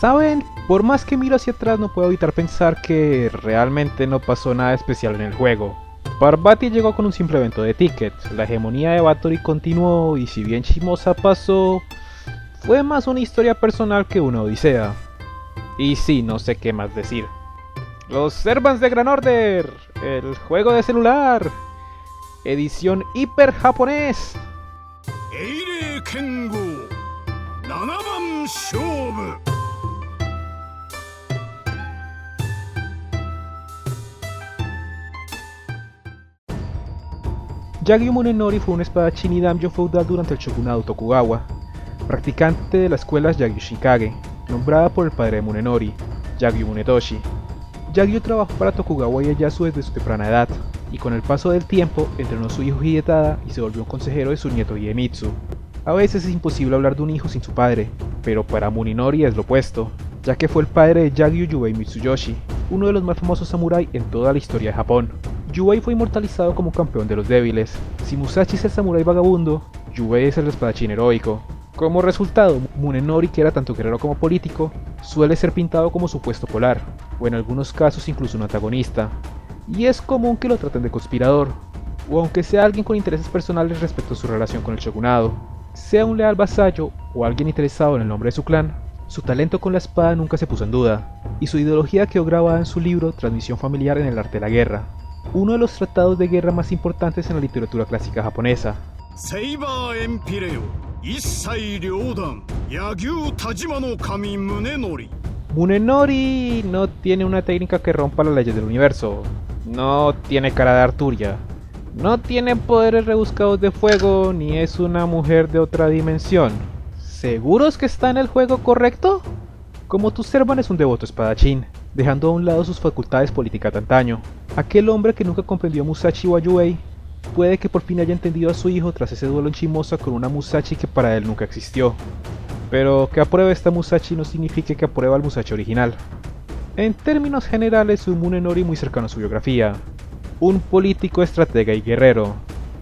Saben, por más que miro hacia atrás no puedo evitar pensar que realmente no pasó nada especial en el juego. Parvati llegó con un simple evento de tickets, la hegemonía de Bathory continuó y si bien Shimosa pasó, fue más una historia personal que una odisea. Y sí, no sé qué más decir. Los Servants de Gran Order, el juego de celular, edición hiper japonés. Eirei Kengo 7番勝負 Yagyu Munenori fue un espadachín y daimyo feudal durante el shogunato Tokugawa, practicante de la escuela Yagyu Shikage, nombrada por el padre de Munenori, Yagyu Munetoshi. Yagyu trabajó para Tokugawa Ieyasu desde su temprana edad, y con el paso del tiempo entrenó a su hijo Hidetada y se volvió un consejero de su nieto Iemitsu. A veces es imposible hablar de un hijo sin su padre, pero para Munenori es lo opuesto, ya que fue el padre de Yagyu Yubei Mitsuyoshi, uno de los más famosos samurái en toda la historia de Japón. Yubei fue inmortalizado como campeón de los débiles. Si Musashi es el samurái vagabundo, Yubei es el espadachín heroico. Como resultado, Munenori, que era tanto guerrero como político, suele ser pintado como supuesto polar, o en algunos casos incluso un antagonista. Y es común que lo traten de conspirador, o aunque sea alguien con intereses personales respecto a su relación con el shogunado. Sea un leal vasallo o alguien interesado en el nombre de su clan, su talento con la espada nunca se puso en duda, y su ideología quedó grabada en su libro Transmisión familiar en el arte de la guerra, uno de los tratados de guerra más importantes en la literatura clásica japonesa. Seiba Empireo Issai Ryodan Yagyu Tajima no Kami Munenori. Munenori no tiene una técnica que rompa las leyes del universo, no tiene cara de Arturia, no tiene poderes rebuscados de fuego, ni es una mujer de otra dimensión. ¿Seguros que está en el juego correcto? Como tu Servan es un devoto espadachín, dejando a un lado sus facultades políticas de antaño. Aquel hombre que nunca comprendió a Musashi o a Yubei, puede que por fin haya entendido a su hijo tras ese duelo en Shimosa con una Musashi que para él nunca existió. Pero que apruebe esta Musashi no significa que aprueba al Musashi original. En términos generales, un Munenori muy cercano a su biografía. Un político, estratega y guerrero,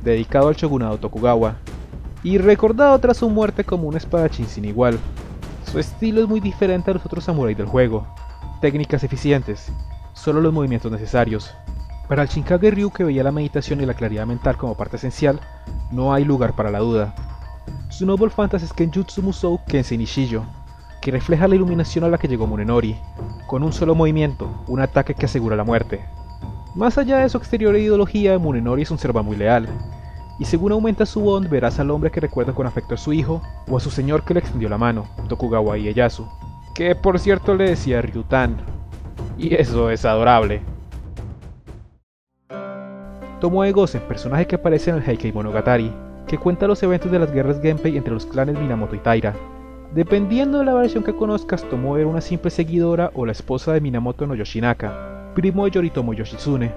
dedicado al shogunado Tokugawa, y recordado tras su muerte como un espadachín sin igual. Su estilo es muy diferente a los otros samuráis del juego. Técnicas eficientes, solo los movimientos necesarios. Para el Shinkage Ryu, que veía la meditación y la claridad mental como parte esencial, no hay lugar para la duda. Su Noble Fantasy es Kenjutsu Musou Kensei Nishiyo, que refleja la iluminación a la que llegó Munenori, con un solo movimiento, un ataque que asegura la muerte. Más allá de su exterior e ideología, Munenori es un serván muy leal, y según aumenta su bond verás al hombre que recuerda con afecto a su hijo, o a su señor que le extendió la mano, Tokugawa Ieyasu, que por cierto le decía Ryutan, y eso es adorable. Tomoe Gozen, personaje que aparece en el Heikei Monogatari, que cuenta los eventos de las guerras Genpei entre los clanes Minamoto y Taira. Dependiendo de la versión que conozcas, Tomoe era una simple seguidora o la esposa de Minamoto no Yoshinaka, primo de Yoritomo Yoshitsune,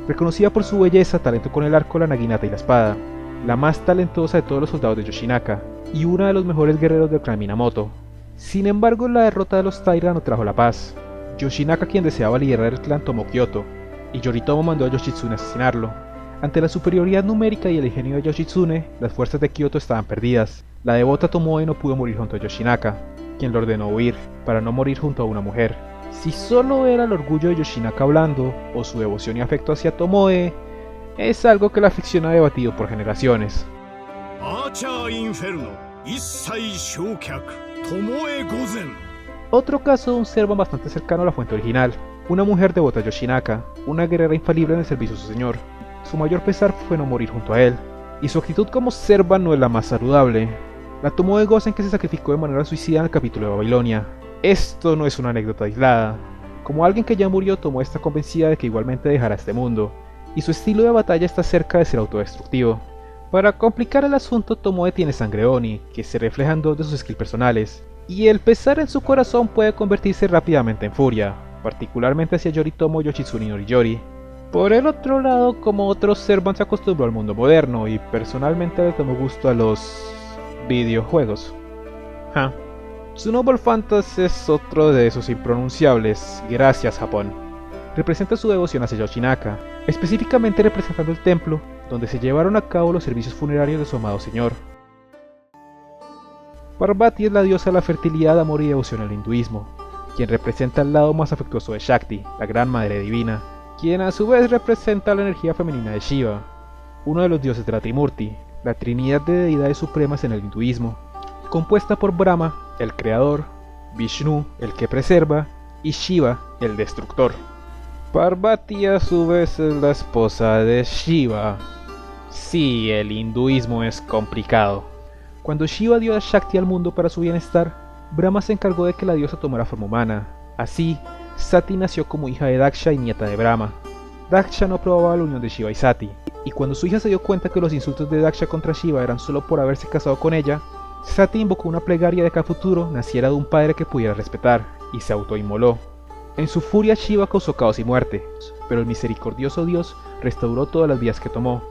reconocida por su belleza, talento con el arco, la naginata y la espada, la más talentosa de todos los soldados de Yoshinaka, y una de los mejores guerreros del clan Minamoto. Sin embargo, la derrota de los Taira no trajo la paz. Yoshinaka, quien deseaba liderar el clan, tomó Kyoto, y Yoritomo mandó a Yoshitsune a asesinarlo. Ante la superioridad numérica y el ingenio de Yoshitsune, las fuerzas de Kyoto estaban perdidas. La devota Tomoe no pudo morir junto a Yoshinaka, quien le ordenó huir, para no morir junto a una mujer. Si solo era el orgullo de Yoshinaka hablando, o su devoción y afecto hacia Tomoe, es algo que la ficción ha debatido por generaciones. Archer Inferno Issai Shokyaku Tomoe Gozen. Otro caso de un serván bastante cercano a la fuente original, una mujer devota a Yoshinaka, una guerrera infalible en el servicio de su señor. Su mayor pesar fue no morir junto a él, y su actitud como serva no es la más saludable. La Tomoe Gozen, que se sacrificó de manera suicida en el capítulo de Babilonia. Esto no es una anécdota aislada. Como alguien que ya murió, Tomoe está convencida de que igualmente dejará este mundo, y su estilo de batalla está cerca de ser autodestructivo. Para complicar el asunto, Tomoe tiene sangre Oni, que se refleja en dos de sus skills personales, y el pesar en su corazón puede convertirse rápidamente en furia, particularmente hacia Yoritomo Yoshitsune Noriyori. Por el otro lado, como otros servants se acostumbró al mundo moderno, y personalmente le tomó gusto a los videojuegos. Su Noble Fantasy es otro de esos impronunciables, gracias Japón. Representa su devoción hacia Yoshinaka, específicamente representando el templo donde se llevaron a cabo los servicios funerarios de su amado señor. Parvati es la diosa de la fertilidad, amor y devoción al hinduismo, quien representa el lado más afectuoso de Shakti, la gran madre divina, quien a su vez representa la energía femenina de Shiva, uno de los dioses de la Trimurti, la trinidad de deidades supremas en el hinduismo, compuesta por Brahma, el creador, Vishnu, el que preserva, y Shiva, el destructor. Parvati a su vez es la esposa de Shiva. Sí, el hinduismo es complicado. Cuando Shiva dio a Shakti al mundo para su bienestar, Brahma se encargó de que la diosa tomara forma humana. Así, Sati nació como hija de Daksha y nieta de Brahma. Daksha no aprobaba la unión de Shiva y Sati, y cuando su hija se dio cuenta que los insultos de Daksha contra Shiva eran solo por haberse casado con ella, Sati invocó una plegaria de que a futuro naciera de un padre que pudiera respetar, y se autoinmoló. En su furia Shiva causó caos y muerte, pero el misericordioso dios restauró todas las vidas que tomó,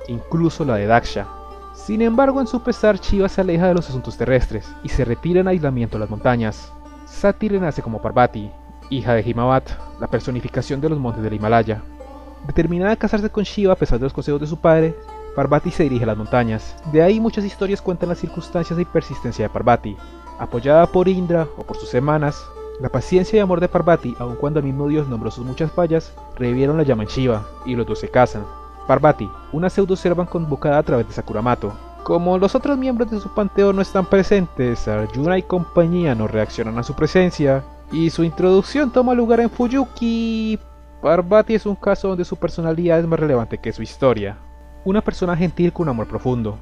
incluso la de Daksha. Sin embargo, en su pesar, Shiva se aleja de los asuntos terrestres y se retira en aislamiento a las montañas. Sati renace como Parvati, hija de Himavat, la personificación de los montes del Himalaya. Determinada a casarse con Shiva a pesar de los consejos de su padre, Parvati se dirige a las montañas. De ahí muchas historias cuentan las circunstancias y persistencia de Parvati. Apoyada por Indra o por sus hermanas, la paciencia y amor de Parvati, aun cuando el mismo dios nombró sus muchas fallas, revivieron la llama en Shiva, y los dos se casan. Parvati, una pseudo-servan convocada a través de Sakuramato. Como los otros miembros de su panteón no están presentes, Arjuna y compañía no reaccionan a su presencia, y su introducción toma lugar en Fuyuki. Parvati es un caso donde su personalidad es más relevante que su historia. Una persona gentil con un amor profundo.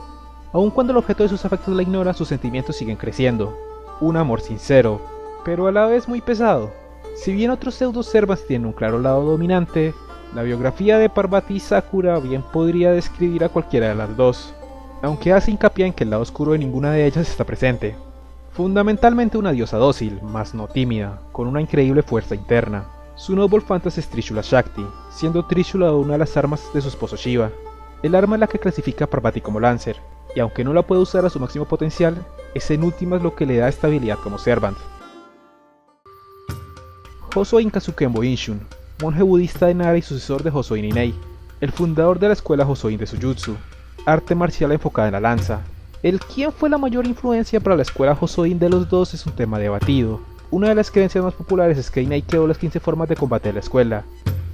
Aun cuando el objeto de sus afectos la ignora, sus sentimientos siguen creciendo. Un amor sincero, pero a la vez muy pesado. Si bien otros pseudo-servas tienen un claro lado dominante, la biografía de Parvati Sakura bien podría describir a cualquiera de las dos, aunque hace hincapié en que el lado oscuro de ninguna de ellas está presente. Fundamentalmente una diosa dócil, mas no tímida, con una increíble fuerza interna. Su noble fantasy es Trishula Shakti, siendo Trishula una de las armas de su esposo Shiva. El arma es la que clasifica a Parvati como Lancer, y aunque no la puede usar a su máximo potencial, es en últimas lo que le da estabilidad como Servant. Hosoin Kazukembo Inshun, monje budista de Nara y sucesor de Hosoin Inei, el fundador de la escuela Hosoin de Sujutsu, arte marcial enfocada en la lanza. El quién fue la mayor influencia para la escuela Hosoin de los dos es un tema debatido. Una de las creencias más populares es que Inei creó las 15 formas de combate de la escuela,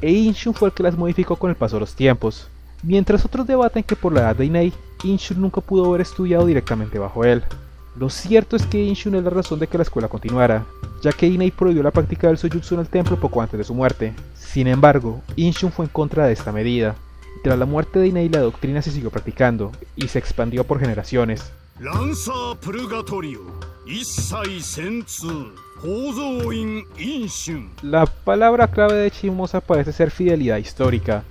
e Inshun fue el que las modificó con el paso de los tiempos, mientras otros debaten que por la edad de Inei, Inshun nunca pudo haber estudiado directamente bajo él. Lo cierto es que Inshun es la razón de que la escuela continuara, ya que Inei prohibió la práctica del Sojutsu en el templo poco antes de su muerte. Sin embargo, Inshun fue en contra de esta medida. Tras la muerte de Inei, la doctrina se siguió practicando y se expandió por generaciones. Lanza Purgatorio, Issai Senzu, Hosoin Inshun. La palabra clave de Shimosa parece ser fidelidad histórica,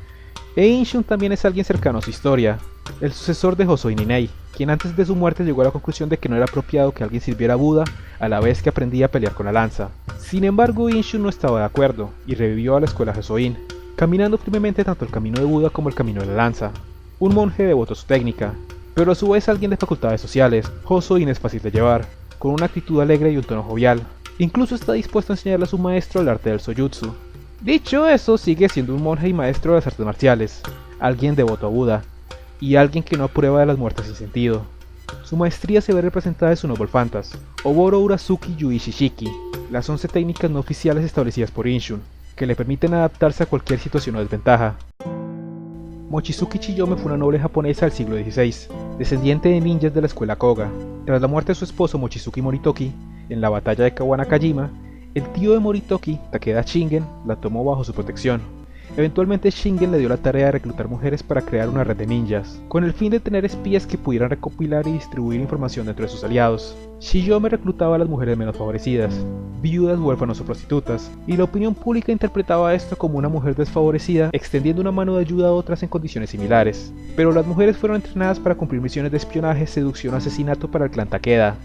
e Inshun también es alguien cercano a su historia, el sucesor de Hosoin Inei, quien antes de su muerte llegó a la conclusión de que no era apropiado que alguien sirviera a Buda a la vez que aprendía a pelear con la lanza. Sin embargo, Inshun no estaba de acuerdo y revivió a la escuela Hosoin, caminando firmemente tanto el camino de Buda como el camino de la lanza. Un monje devoto a su técnica, pero a su vez alguien de facultades sociales. Hosoin es fácil de llevar, con una actitud alegre y un tono jovial. Incluso está dispuesto a enseñarle a su maestro el arte del Sojutsu. Dicho eso, sigue siendo un monje y maestro de las artes marciales, alguien devoto a Buda, y alguien que no aprueba de las muertes sin sentido. Su maestría se ve representada en su Noble Fantas, Oboro Urazuki Yui Shishiki, las 11 técnicas no oficiales establecidas por Inshun, que le permiten adaptarse a cualquier situación o desventaja. Mochizuki Chiyome fue una noble japonesa del siglo XVI, descendiente de ninjas de la escuela Koga. Tras la muerte de su esposo Mochizuki Moritoki, en la batalla de Kawanakajima, el tío de Moritoki, Takeda Shingen, la tomó bajo su protección. Eventualmente Shingen le dio la tarea de reclutar mujeres para crear una red de ninjas, con el fin de tener espías que pudieran recopilar y distribuir información dentro de sus aliados. Chiyome reclutaba a las mujeres menos favorecidas, viudas, huérfanos o prostitutas, y la opinión pública interpretaba esto como una mujer desfavorecida extendiendo una mano de ayuda a otras en condiciones similares. Pero las mujeres fueron entrenadas para cumplir misiones de espionaje, seducción o asesinato para el clan Takeda.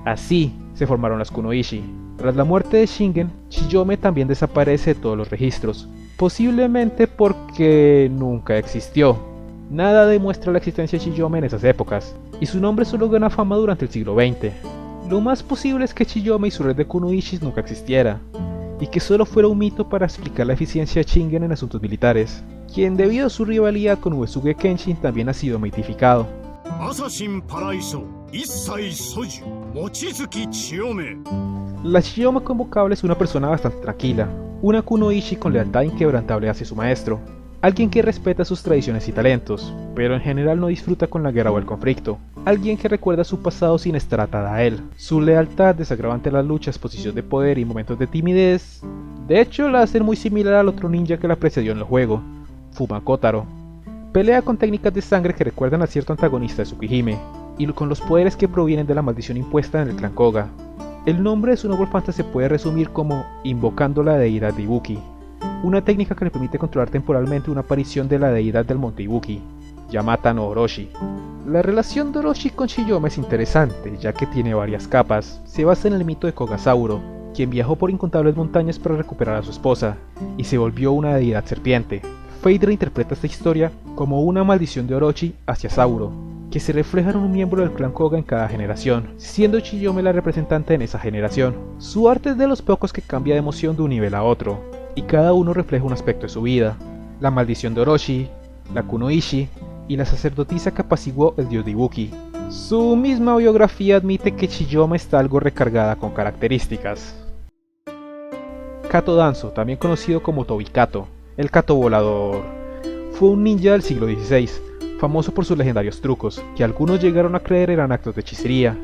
Así se formaron las Kunoichi. Tras la muerte de Shingen, Chiyome también desaparece de todos los registros, posiblemente porque nunca existió. Nada demuestra la existencia de Chiyome en esas épocas, y su nombre solo gana fama durante el siglo XX. Lo más posible es que Chiyome y su red de Kunoichis nunca existiera, y que solo fuera un mito para explicar la eficiencia de Shingen en asuntos militares, quien debido a su rivalidad con Uesugi Kenshin también ha sido mitificado. アサシンパライソ一切ソジュ望月千代目 La Chioma convocable es una persona bastante tranquila, una kunoichi con lealtad inquebrantable hacia su maestro, alguien que respeta sus tradiciones y talentos, pero en general no disfruta con la guerra o el conflicto, alguien que recuerda su pasado sin estar atada a él, su lealtad desagravante a las luchas, posición de poder y momentos de timidez. De hecho, la hacen muy similar al otro ninja que la precedió en el juego, Fuma Kotaro. Pelea con técnicas de sangre que recuerdan a cierto antagonista de Tsukihime, y con los poderes que provienen de la maldición impuesta en el clan Koga. El nombre de su Noble Fantasy se puede resumir como invocando la deidad de Ibuki, una técnica que le permite controlar temporalmente una aparición de la deidad del monte Ibuki, Yamata no Orochi. La relación de Orochi con Chiyome es interesante, ya que tiene varias capas. Se basa en el mito de Kogasauro, quien viajó por incontables montañas para recuperar a su esposa, y se volvió una deidad serpiente. Fate reinterpreta esta historia como una maldición de Orochi hacia Sauro, que se refleja en un miembro del clan Koga en cada generación, siendo Chiyome la representante en esa generación. Su arte es de los pocos que cambia de emoción de un nivel a otro, y cada uno refleja un aspecto de su vida: la maldición de Orochi, la kunoichi y la sacerdotisa que apaciguó el dios de Ibuki. Su misma biografía admite que Chiyome está algo recargada con características. Kato Danzo, también conocido como Tobikato, el Kato volador, fue un ninja del siglo XVI, famoso por sus legendarios trucos, que algunos llegaron a creer eran actos de hechicería.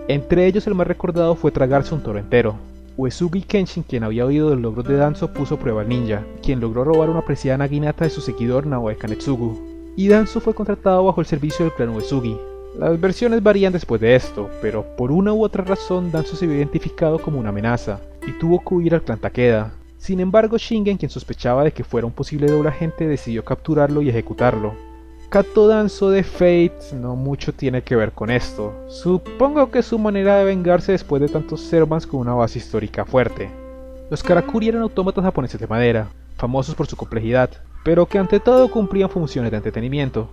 Entre ellos el más recordado fue tragarse un toro entero. Uesugi Kenshin, quien había oído del logro de Danzo, puso a prueba al ninja, quien logró robar una preciada naginata de su seguidor Naoe Kanetsugu, y Danzo fue contratado bajo el servicio del clan Uesugi. Las versiones varían después de esto, pero por una u otra razón Danzo se vio identificado como una amenaza, y tuvo que huir al clan Takeda. Sin embargo, Shingen, quien sospechaba de que fuera un posible doble agente, decidió capturarlo y ejecutarlo. Kato Danzo de Fate no mucho tiene que ver con esto. Supongo que su manera de vengarse después de tantos servants con una base histórica fuerte. Los Karakuri eran autómatas japoneses de madera, famosos por su complejidad, pero que ante todo cumplían funciones de entretenimiento.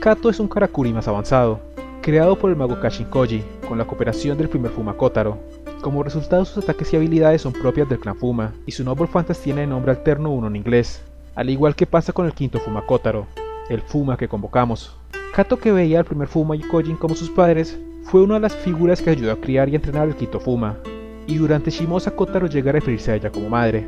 Kato es un Karakuri más avanzado, creado por el mago Kashin Koji, con la cooperación del primer Fuma Kotaro. Como resultado, sus ataques y habilidades son propias del clan Fuma, y su Noble Fantasy tiene de nombre alterno uno en inglés, al igual que pasa con el quinto Fuma Kotaro, el Fuma que convocamos. Kato, que veía al primer Fuma y Kojin como sus padres, fue una de las figuras que ayudó a criar y entrenar el quinto Fuma, y durante Shimosa Kotaro llega a referirse a ella como madre.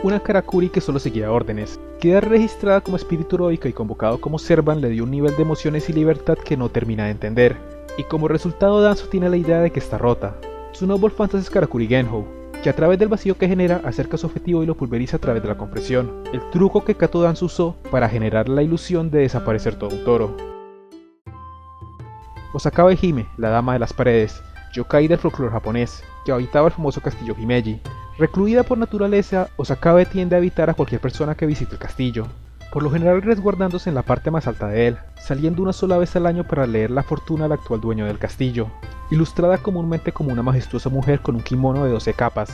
Una Karakuri que solo seguía órdenes. Quedar registrada como espíritu heroico y convocado como servant le dio un nivel de emociones y libertad que no termina de entender, y como resultado Danzo tiene la idea de que está rota. Su Noble Fantasy es Karakuri Genhou, que a través del vacío que genera acerca su objetivo y lo pulveriza a través de la compresión, el truco que Kato Danzo usó para generar la ilusión de desaparecer todo un toro. Osakabe Hime, la dama de las paredes, yokai del folclore japonés, que habitaba el famoso castillo Himeji. Recluida por naturaleza, Osakabe tiende a evitar a cualquier persona que visite el castillo, por lo general resguardándose en la parte más alta de él, saliendo una sola vez al año para leer la fortuna al actual dueño del castillo, ilustrada comúnmente como una majestuosa mujer con un kimono de 12 capas.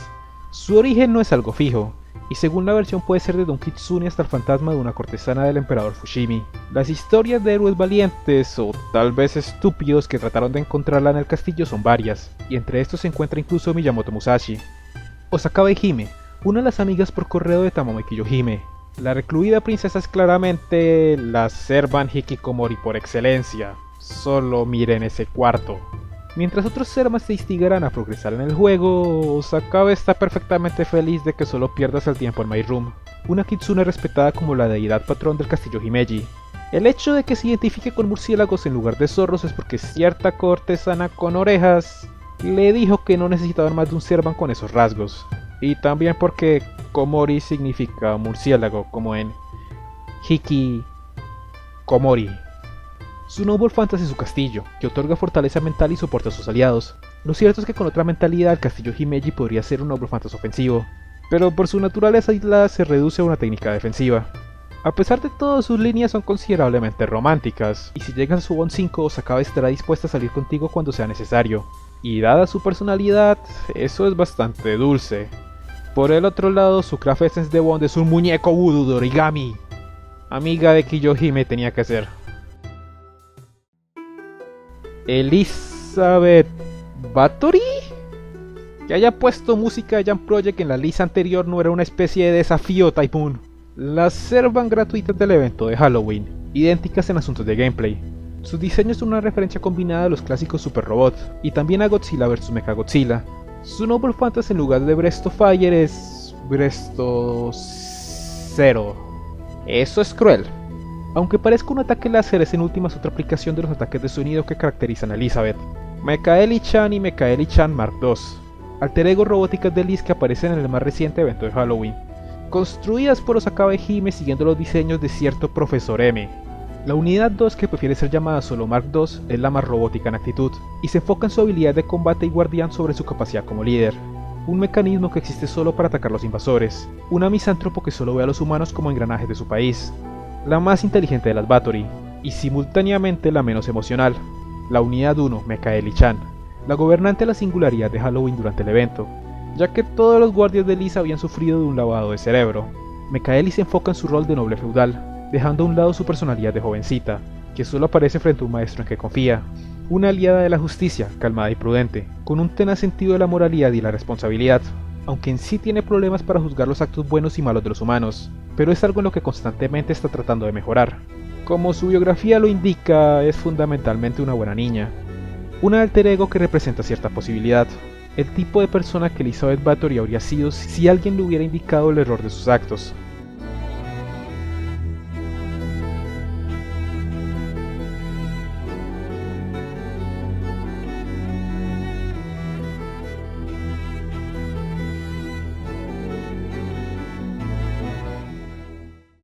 Su origen no es algo fijo, y según la versión puede ser desde un kitsune hasta el fantasma de una cortesana del emperador Fushimi. Las historias de héroes valientes o tal vez estúpidos que trataron de encontrarla en el castillo son varias, y entre estos se encuentra incluso Miyamoto Musashi. Osakabe Hime, una de las amigas por correo de Tamameki Yohime. La recluida princesa es claramente la servant hikikomori por excelencia, solo miren ese cuarto. Mientras otros servants te instigarán a progresar en el juego, Osakabe está perfectamente feliz de que solo pierdas el tiempo en My Room, una kitsune respetada como la deidad patrón del castillo Himeji. El hecho de que se identifique con murciélagos en lugar de zorros es porque cierta cortesana con orejas le dijo que no necesitaban más de un servant con esos rasgos, y también porque Komori significa murciélago, como en Hiki Komori. Su Noble Fantasy es su castillo, que otorga fortaleza mental y soporte a sus aliados. Lo cierto es que con otra mentalidad el castillo Himeji podría ser un Noble Fantasy ofensivo, pero por su naturaleza aislada se reduce a una técnica defensiva. A pesar de todo, sus líneas son considerablemente románticas, y si llegas a su Bond 5, Osakabe estará dispuesta a salir contigo cuando sea necesario. Y dada su personalidad, eso es bastante dulce. Por el otro lado, su Craft Essence de Bond es un muñeco voodoo de origami. Amiga de Kiyohime tenía que ser. Elizabeth Bathory. Que haya puesto música de Jump Project en la lista anterior no era una especie de desafío, Typhoon. Las servan gratuitas del evento de Halloween, idénticas en asuntos de gameplay. Su diseño es una referencia combinada a los clásicos Super Robot y también a Godzilla vs Mechagodzilla. Su Noble Fantasy en lugar de Breath of Fire es Breath Zero. Eso es cruel. Aunque parezca un ataque láser, es en últimas otra aplicación de los ataques de sonido que caracterizan a Elizabeth. Mekaeli-chan y Mekaeli-chan Mark II, alter ego robóticas de Liz que aparecen en el más reciente evento de Halloween, construidas por Osakawa Hime siguiendo los diseños de cierto Profesor M. La unidad 2, que prefiere ser llamada solo Mark II, es la más robótica en actitud, y se enfoca en su habilidad de combate y guardián sobre su capacidad como líder, un mecanismo que existe solo para atacar a los invasores, una misántropo que solo ve a los humanos como engranajes de su país, la más inteligente de las Bathory, y simultáneamente la menos emocional, la unidad 1, Mekaeli-chan, la gobernante de la singularidad de Halloween durante el evento, ya que todos los guardias de Liz habían sufrido de un lavado de cerebro. Mekaeli se enfoca en su rol de noble feudal, dejando a un lado su personalidad de jovencita, que solo aparece frente a un maestro en que confía, una aliada de la justicia, calmada y prudente, con un tenaz sentido de la moralidad y la responsabilidad, aunque en sí tiene problemas para juzgar los actos buenos y malos de los humanos, pero es algo en lo que constantemente está tratando de mejorar. Como su biografía lo indica, es fundamentalmente una buena niña, una alter ego que representa cierta posibilidad, el tipo de persona que Elizabeth Bathory habría sido si alguien le hubiera indicado el error de sus actos.